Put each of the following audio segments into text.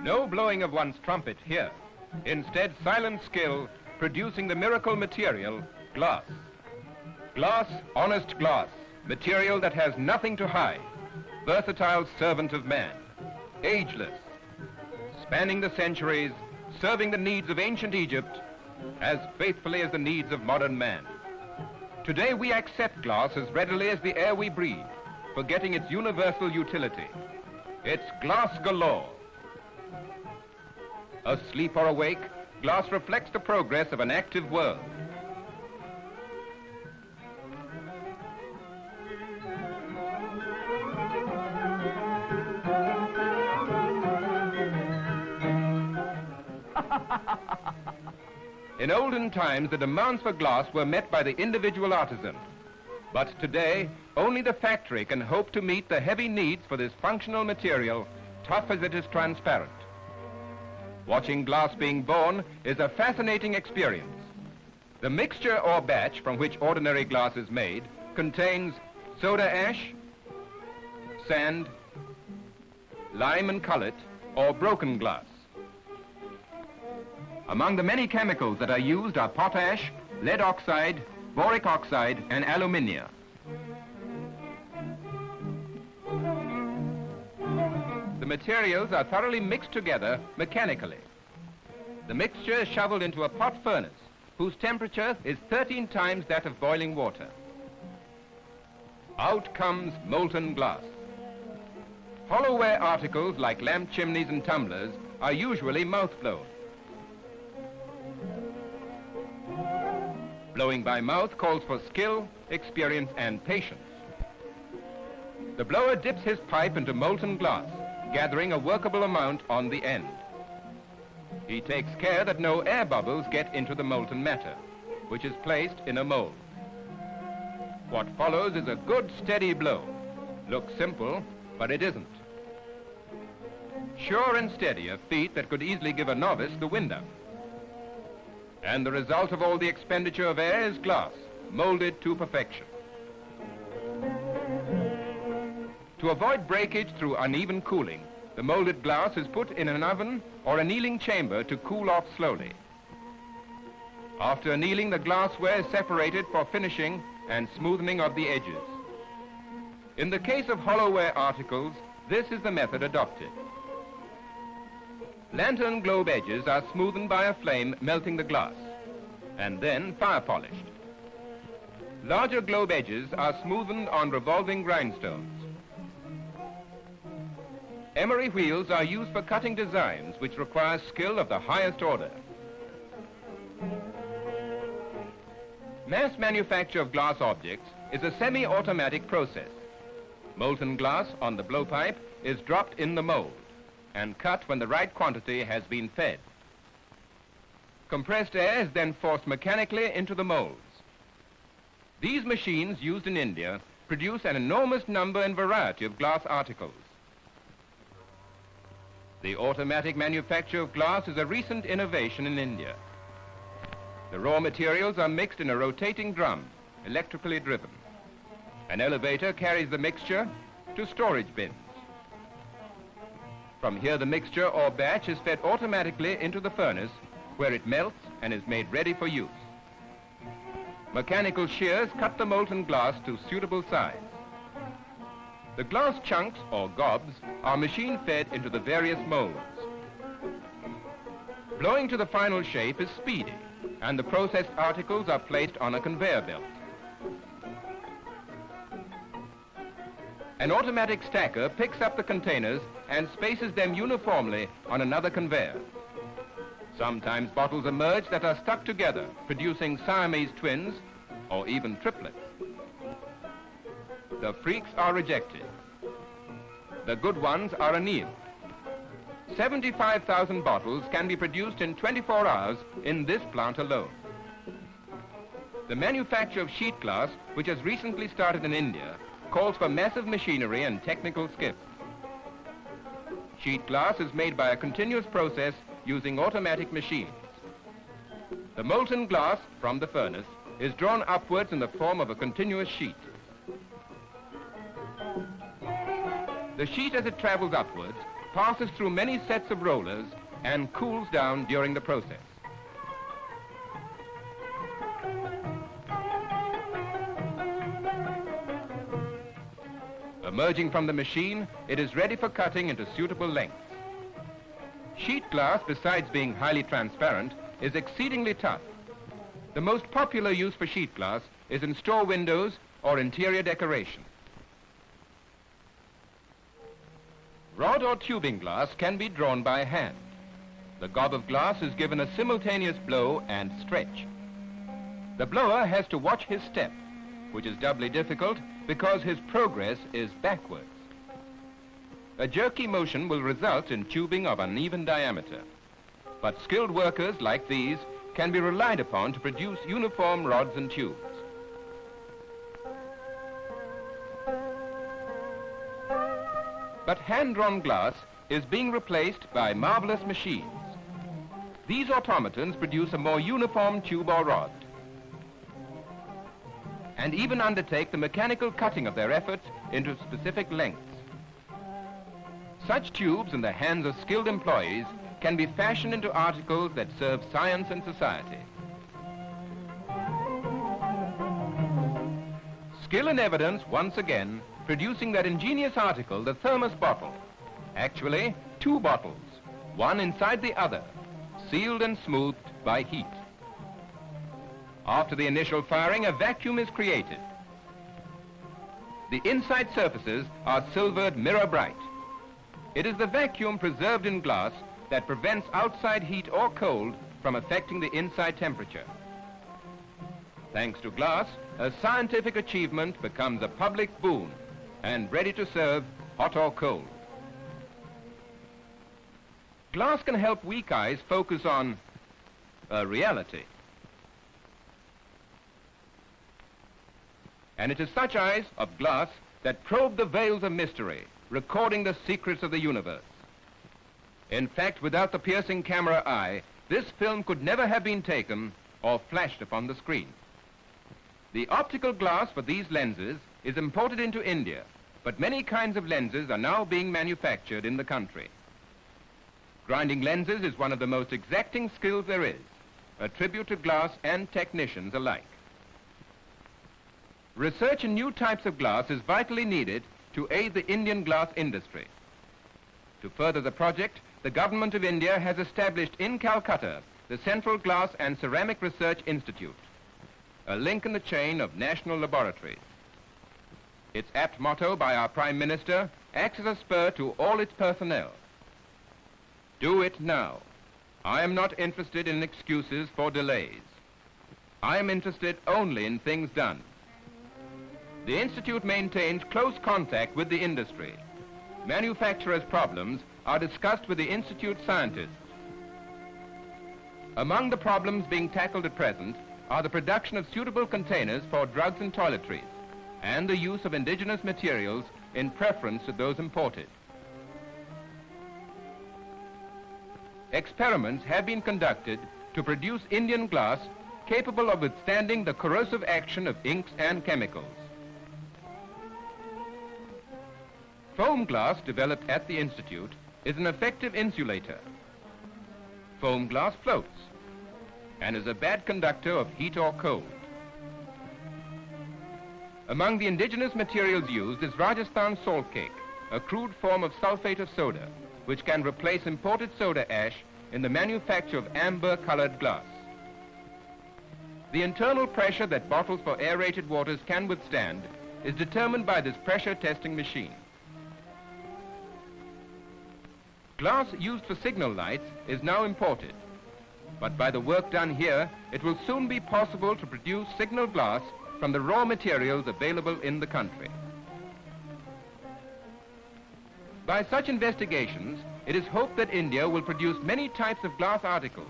No blowing of one's trumpet here. Instead, silent skill producing the miracle material, glass. Glass, honest glass, material that has nothing to hide, versatile servant of man, ageless, spanning the centuries, serving the needs of ancient Egypt as faithfully as the needs of modern man. Today we accept glass as readily as the air we breathe, forgetting its universal utility. It's glass galore. Asleep or awake, glass reflects the progress of an active world. In olden times, the demands for glass were met by the individual artisan. But today, only the factory can hope to meet the heavy needs for this functional material, tough as it is transparent. Watching glass being born is a fascinating experience. The mixture or batch from which ordinary glass is made contains soda ash, sand, lime and cullet, or broken glass. Among the many chemicals that are used are potash, lead oxide, boric oxide, and alumina. The materials are thoroughly mixed together mechanically. The mixture is shoveled into a pot furnace, whose temperature is 13 times that of boiling water. Out comes molten glass. Hollowware articles like lamp chimneys and tumblers are usually mouth-blown. Blowing by mouth calls for skill, experience, and patience. The blower dips his pipe into molten glass, gathering a workable amount on the end. He takes care that no air bubbles get into the molten matter, which is placed in a mold. What follows is a good, steady blow. Looks simple, but it isn't. Sure and steady, a feat that could easily give a novice the wind up. And the result of all the expenditure of air is glass, molded to perfection. To avoid breakage through uneven cooling, the molded glass is put in an oven or annealing chamber to cool off slowly. After annealing, the glassware is separated for finishing and smoothing of the edges. In the case of hollowware articles, this is the method adopted. Lantern globe edges are smoothened by a flame melting the glass, and then fire polished. Larger globe edges are smoothened on revolving grindstones. Emery wheels are used for cutting designs which require skill of the highest order. Mass manufacture of glass objects is a semi-automatic process. Molten glass on the blowpipe is dropped in the mold and cut when the right quantity has been fed. Compressed air is then forced mechanically into the molds. These machines used in India produce an enormous number and variety of glass articles. The automatic manufacture of glass is a recent innovation in India. The raw materials are mixed in a rotating drum, electrically driven. An elevator carries the mixture to storage bins. From here, the mixture or batch is fed automatically into the furnace, where it melts and is made ready for use. Mechanical shears cut the molten glass to suitable size. The glass chunks, or gobs, are machine-fed into the various molds. Blowing to the final shape is speedy, and the processed articles are placed on a conveyor belt. An automatic stacker picks up the containers and spaces them uniformly on another conveyor. Sometimes bottles emerge that are stuck together, producing Siamese twins or even triplets. The freaks are rejected. The good ones are annealed. 75,000 bottles can be produced in 24 hours in this plant alone. The manufacture of sheet glass, which has recently started in India, calls for massive machinery and technical skill. Sheet glass is made by a continuous process using automatic machines. The molten glass from the furnace is drawn upwards in the form of a continuous sheet. The sheet, as it travels upwards, passes through many sets of rollers and cools down during the process. Emerging from the machine, it is ready for cutting into suitable lengths. Sheet glass, besides being highly transparent, is exceedingly tough. The most popular use for sheet glass is in store windows or interior decoration. Rod or tubing glass can be drawn by hand. The gob of glass is given a simultaneous blow and stretch. The blower has to watch his step, which is doubly difficult because his progress is backwards. A jerky motion will result in tubing of uneven diameter, but skilled workers like these can be relied upon to produce uniform rods and tubes. But hand-drawn glass is being replaced by marvelous machines. These automatons produce a more uniform tube or rod, and even undertake the mechanical cutting of their efforts into specific lengths. Such tubes in the hands of skilled employees can be fashioned into articles that serve science and society. Skill in evidence once again, producing that ingenious article, the thermos bottle. Actually, two bottles, one inside the other, sealed and smoothed by heat. After the initial firing, a vacuum is created. The inside surfaces are silvered mirror bright. It is the vacuum preserved in glass that prevents outside heat or cold from affecting the inside temperature. Thanks to glass, a scientific achievement becomes a public boon and ready to serve hot or cold. Glass can help weak eyes focus on reality. And it is such eyes of glass that probe the veils of mystery, recording the secrets of the universe. In fact, without the piercing camera eye, this film could never have been taken or flashed upon the screen. The optical glass for these lenses is imported into India, but many kinds of lenses are now being manufactured in the country. Grinding lenses is one of the most exacting skills there is, a tribute to glass and technicians alike. Research in new types of glass is vitally needed to aid the Indian glass industry. To further the project, the Government of India has established in Calcutta the Central Glass and Ceramic Research Institute, a link in the chain of national laboratories. Its apt motto by our Prime Minister acts as a spur to all its personnel. Do it now. I am not interested in excuses for delays. I am interested only in things done. The Institute maintains close contact with the industry. Manufacturers' problems are discussed with the Institute scientists. Among the problems being tackled at present are the production of suitable containers for drugs and toiletries, and the use of indigenous materials in preference to those imported. Experiments have been conducted to produce Indian glass capable of withstanding the corrosive action of inks and chemicals. Foam glass developed at the Institute is an effective insulator. Foam glass floats and is a bad conductor of heat or cold. Among the indigenous materials used is Rajasthan salt cake, a crude form of sulfate of soda, which can replace imported soda ash in the manufacture of amber-colored glass. The internal pressure that bottles for aerated waters can withstand is determined by this pressure testing machine. Glass used for signal lights is now imported, but by the work done here, it will soon be possible to produce signal glass from the raw materials available in the country. By such investigations, it is hoped that India will produce many types of glass articles,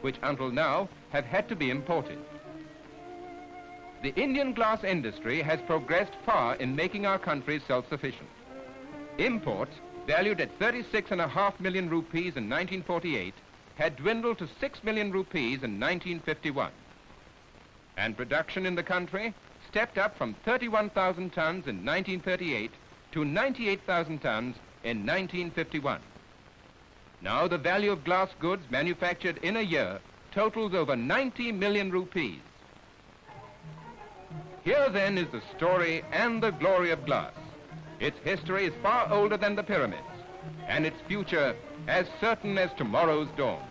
which until now have had to be imported. The Indian glass industry has progressed far in making our country self-sufficient. Imports, valued at 36.5 million rupees in 1948, had dwindled to 6 million rupees in 1951. And production in the country stepped up from 31,000 tons in 1938 to 98,000 tons in 1951. Now the value of glass goods manufactured in a year totals over 90 million rupees. Here then is the story and the glory of glass. Its history is far older than the pyramids, and its future as certain as tomorrow's dawn.